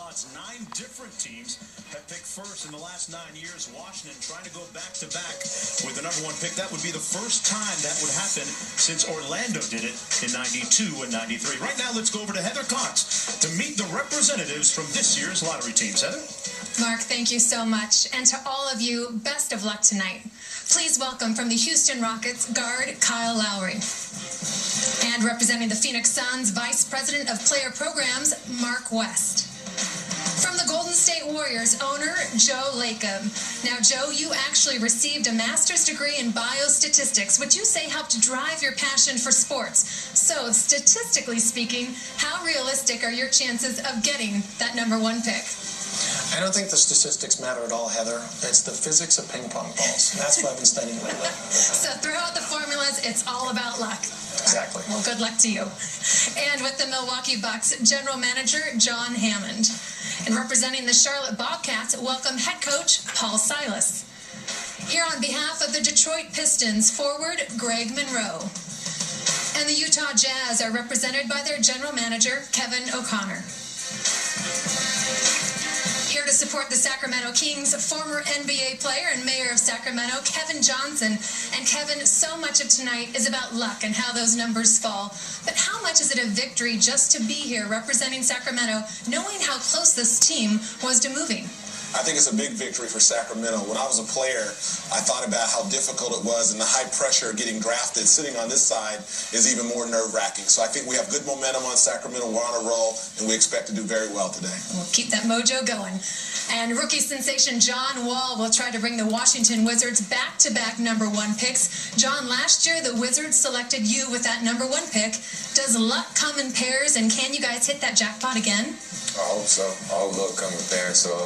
odds. 9 different teams have picked first in the last 9 years. Washington trying to go back-to-back with the number 1 pick. That would be the first time that would happen since Orlando did it in 92 and 93. Right now, let's go over to Heather Cox to meet the representatives from this year's lottery teams. Heather? Mark, thank you so much. And to all of you, best of luck tonight. Please welcome from the Houston Rockets, guard Kyle Lowry. And representing the Phoenix Suns, Vice President of Player Programs, Mark West. From the Golden State Warriors, owner Joe Lacob. Now, Joe, you actually received a master's degree in biostatistics, which you say helped drive your passion for sports. So, statistically speaking, how realistic are your chances of getting that number 1 pick? I don't think the statistics matter at all, Heather. It's the physics of ping pong balls. That's what I've been studying lately. So throw out the formulas. It's all about luck. Exactly. Well, good luck to you. And with the Milwaukee Bucks, General Manager John Hammond. And representing the Charlotte Bobcats, welcome head coach Paul Silas. Here on behalf of the Detroit Pistons, forward Greg Monroe. And the Utah Jazz are represented by their General Manager Kevin O'Connor. Here to support the Sacramento Kings, former NBA player and mayor of Sacramento, Kevin Johnson. And Kevin, so much of tonight is about luck and how those numbers fall. But how much is it a victory just to be here representing Sacramento, knowing how close this team was to moving? I think it's a big victory for Sacramento. When I was a player, I thought about how difficult it was, and the high pressure of getting drafted sitting on this side is even more nerve-wracking. So I think we have good momentum on Sacramento. We're on a roll, and we expect to do very well today. We'll keep that mojo going. And rookie sensation John Wall will try to bring the Washington Wizards back-to-back number 1 picks. John, last year the Wizards selected you with that number 1 pick. Does luck come in pairs, and can you guys hit that jackpot again? I hope so. All luck come in pairs. So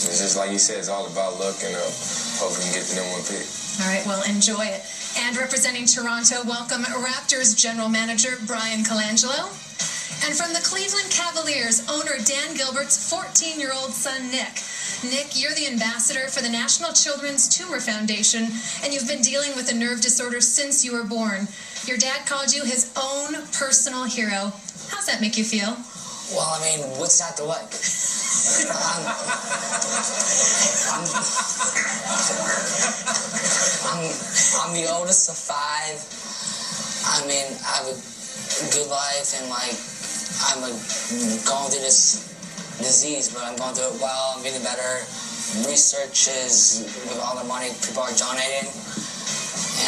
it's just like you said, it's all about luck, and hope we can get the number 1 pick. All right, well, enjoy it. And representing Toronto, welcome Raptors General Manager Brian Colangelo. And from the Cleveland Cavaliers, owner Dan Gilbert's 14-year-old son, Nick. Nick, you're the ambassador for the National Children's Tumor Foundation, and you've been dealing with a nerve disorder since you were born. Your dad called you his own personal hero. How's that make you feel? Well, I mean, what's not to like? I'm the oldest of 5. I mean, I have a good life, and I'm going through this disease, but I'm going through it well. I'm getting better. Research is, with all the money people are donating,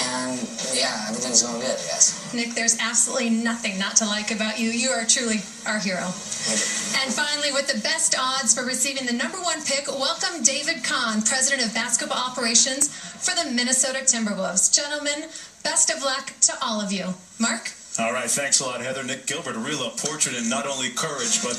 and yeah, everything's going good, I guess. Nick, there's absolutely nothing not to like about you. You are truly our hero. And finally, with the best odds for receiving the number 1 pick, welcome David Kahn, President of Basketball Operations for the Minnesota Timberwolves. Gentlemen, best of luck to all of you. Mark? All right, thanks a lot, Heather. Nick Gilbert, a real portrait in not only courage, but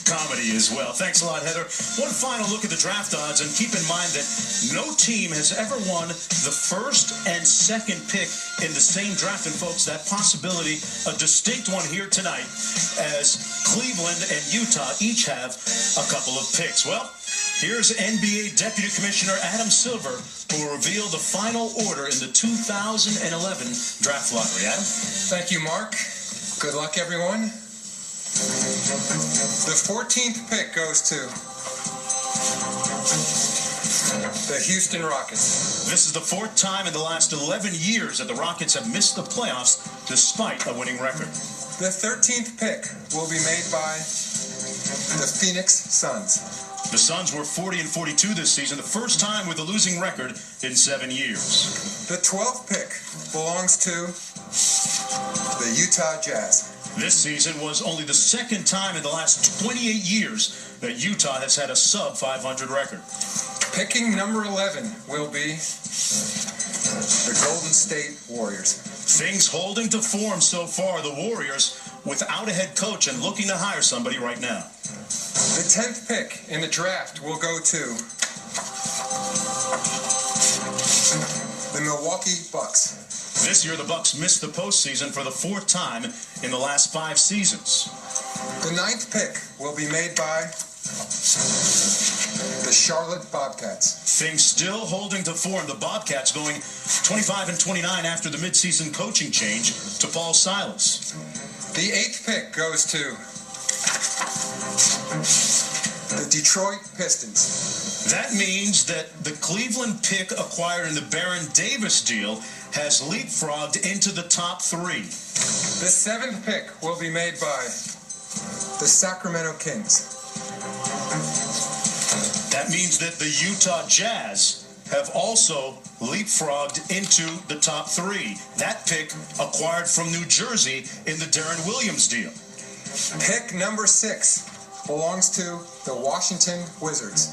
comedy as well. Thanks a lot, Heather. One final look at the draft odds, and keep in mind that no team has ever won the 1st and 2nd pick in the same draft. And, folks, that possibility, a distinct one here tonight, as Cleveland and Utah each have a couple of picks. Well, here's NBA Deputy Commissioner Adam Silver, who will reveal the final order in the 2011 draft lottery. Adam? Thank you, Mark. Good luck, everyone. The 14th pick goes to the Houston Rockets. This is the 4th time in the last 11 years that the Rockets have missed the playoffs despite a winning record. The 13th pick will be made by the Phoenix Suns. The Suns were 40-42 this season, the first time with a losing record in 7 years. The 12th pick belongs to the Utah Jazz. This season was only the 2nd time in the last 28 years that Utah has had a sub-500 record. Picking number 11 will be the Golden State Warriors. Things holding to form so far, the Warriors without a head coach and looking to hire somebody right now. The 10th pick in the draft will go to the Milwaukee Bucks. This year, the Bucks missed the postseason for the 4th time in the last 5 seasons. The 9th pick will be made by the Charlotte Bobcats. Things still holding to form. The Bobcats going 25-29 after the midseason coaching change to Paul Silas. The 8th pick goes to the Detroit Pistons. That means that the Cleveland pick acquired in the Baron Davis deal has leapfrogged into the top 3. The 7th pick will be made by the Sacramento Kings. That means that the Utah Jazz have also leapfrogged into the top 3. That pick acquired from New Jersey in the Darren Williams deal. Pick number 6 belongs to the Washington Wizards.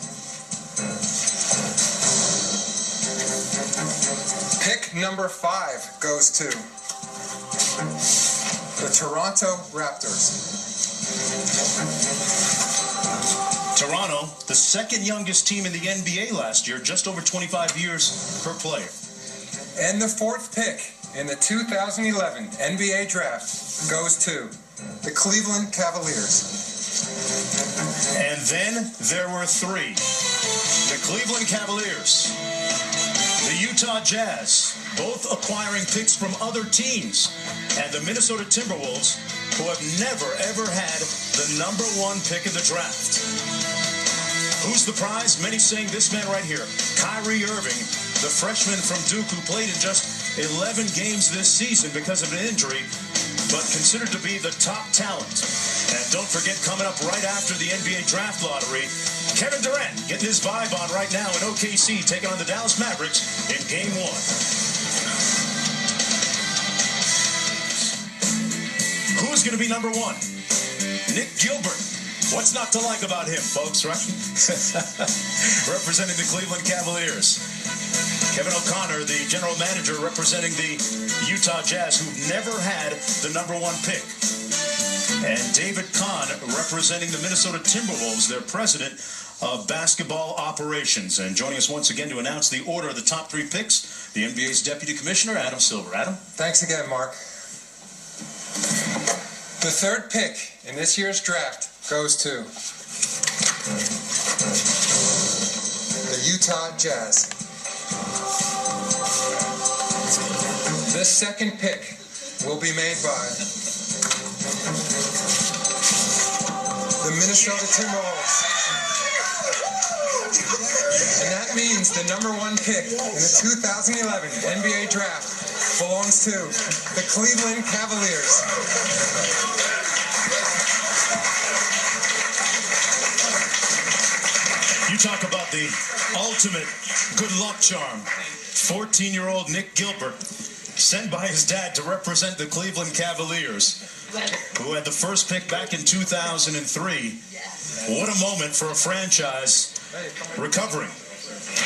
Pick number 5 goes to the Toronto Raptors. Toronto, the second youngest team in the NBA last year, just over 25 years per player. And the 4th pick in the 2011 NBA draft goes to the Cleveland Cavaliers. And then there were 3. The Cleveland Cavaliers, the Utah Jazz, both acquiring picks from other teams, and the Minnesota Timberwolves, who have never, ever had the number 1 pick in the draft. Who's the prize? Many saying this man right here, Kyrie Irving, the freshman from Duke who played in just 11 games this season because of an injury, but considered to be the top talent. And don't forget, coming up right after the NBA draft lottery, Kevin Durant getting his vibe on right now in OKC, taking on the Dallas Mavericks in Game 1. Who's going to be number 1? Nick Gilbert. What's not to like about him, folks, right? Representing the Cleveland Cavaliers. Kevin O'Connor, the general manager representing the Utah Jazz, who've never had the number 1 pick. And David Kahn representing the Minnesota Timberwolves, their president of basketball operations. And joining us once again to announce the order of the top 3 picks, the NBA's Deputy Commissioner, Adam Silver. Adam? Thanks again, Mark. The 3rd pick in this year's draft goes to the Utah Jazz. The 2nd pick will be made by the Minnesota Timberwolves. And that means the number 1 pick in the 2011 NBA draft belongs to the Cleveland Cavaliers. You talk about the ultimate good luck charm. 14-year-old Nick Gilbert, sent by his dad to represent the Cleveland Cavaliers, who had the first pick back in 2003. What a moment for a franchise recovering.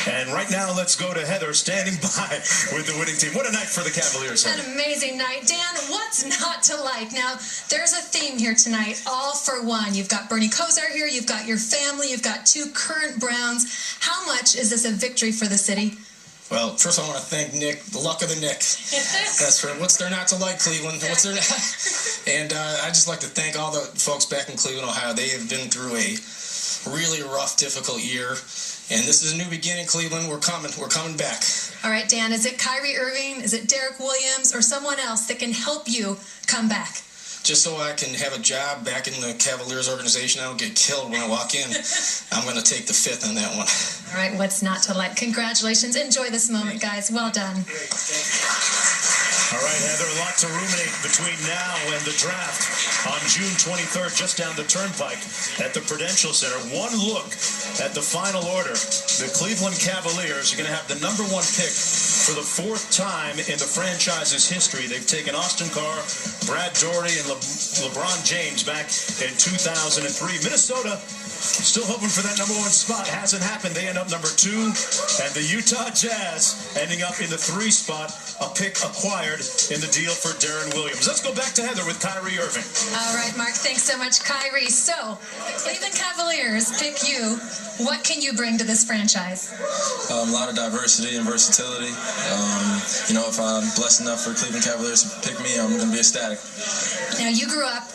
And right now, let's go to Heather standing by with the winning team. What a night for the Cavaliers. An amazing night. Dan, what's not to like? Now, there's a theme here tonight, all for one. You've got Bernie Kosar here, you've got your family, you've got 2 current Browns. How much is this a victory for the city? Well, first I want to thank Nick, the luck of the Nick. That's for what's there not to like, Cleveland? What's there not? And I just like to thank all the folks back in Cleveland, Ohio. They have been through a really rough, difficult year. And this is a new beginning, Cleveland. We're coming back. All right, Dan, is it Kyrie Irving, is it Derek Williams, or someone else that can help you come back? Just so I can have a job back in the Cavaliers organization, I don't get killed when I walk in. I'm going to take the 5th on that one. All right, what's not to like? Congratulations. Enjoy this moment, guys. Well done. All right, Heather, a lot to ruminate between now and the draft on June 23rd, just down the turnpike at the Prudential Center. One look at the final order. The Cleveland Cavaliers are going to have the number 1 pick for the 4th time in the franchise's history. They've taken Austin Carr, Brad Daugherty, and LeBron James back in 2003. Minnesota still hoping for that number 1 spot. Hasn't happened. They end up number 2. And the Utah Jazz ending up in the 3 spot, a pick acquired in the deal for Darren Williams. Let's go back to Heather with Kyrie Irving. All right, Mark, thanks so much, Kyrie. So, the Cleveland Cavaliers pick you. What can you bring to this franchise? A lot of diversity and versatility. If I'm blessed enough for Cleveland Cavaliers to pick me, I'm going to be ecstatic. Now, you grew up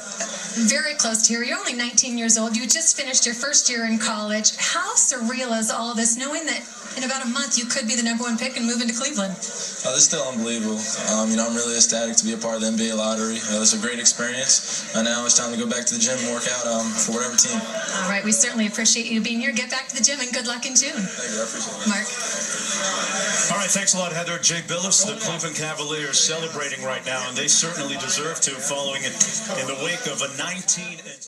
very close to here. You're only 19 years old. You just finished your first year in college. How surreal is all this, knowing that in about a month, you could be the #1 pick and move into Cleveland. This is still unbelievable. You know, I'm really ecstatic to be a part of the NBA lottery. It's a great experience. Now it's time to go back to the gym and work out for whatever team. All right, we certainly appreciate you being here. Get back to the gym and good luck in June. Thank you, I appreciate it. Mark. All right, thanks a lot, Heather. Jay Billis, the Cleveland Cavaliers celebrating right now, and they certainly deserve to, following it in the wake of a 19-